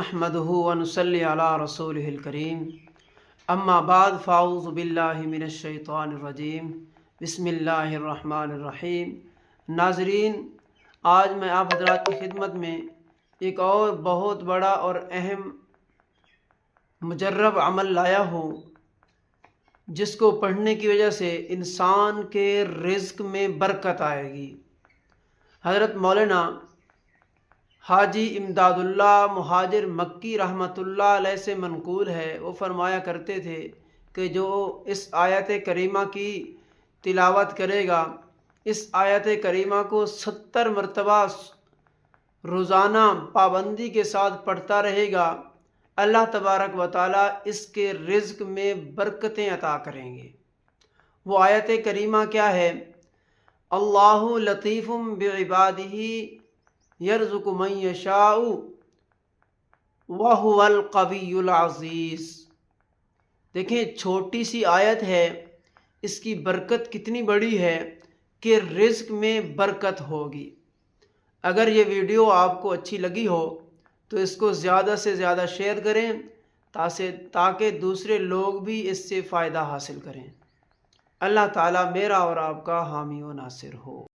नहमदुहु व नुसल्ली अला रसूलिहिल करीम अम्मा बाद फ़ाऊज़ु बिल्लाहि मिनश शैतानिर रजीम बिस्मिल्लाहिर रहमानिर रहीम। नाज़रीन, आज मैं आप हज़रात की खिदमत में एक और बहुत बड़ा और अहम मुजर्रब अमल लाया हूँ, जिसको पढ़ने की वजह से इंसान के रिज़्क़ में बरकत आएगी। हज़रत मौलाना हाजी इमदादुल्लाह मुहाजिर मक्की रहमतुल्लाह अलैह से मनकूल है, वो फरमाया करते थे कि जो इस आयत करीमा की तिलावत करेगा, इस आयत करीमा को 70 मरतबा रोज़ाना पाबंदी के साथ पढ़ता रहेगा, अल्लाह तबारक व तआला इसके रिज़्क़ में बरकतें अता करेंगे। वो आयत करीमा क्या है? अल्लाहु लतीफ़ुम बिइबादिही यर्ज़ुक़ु मन यशाउ व हुवल क़वियुल अज़ीज़। देखें, छोटी सी आयत है, इसकी बरकत कितनी बड़ी है कि रिज़्क़ में बरकत होगी। अगर ये वीडियो आपको अच्छी लगी हो तो इसको ज़्यादा से ज़्यादा शेयर करें ताकि दूसरे लोग भी इससे फ़ायदा हासिल करें। अल्लाह ताला मेरा और आपका हामी व नासिर हो।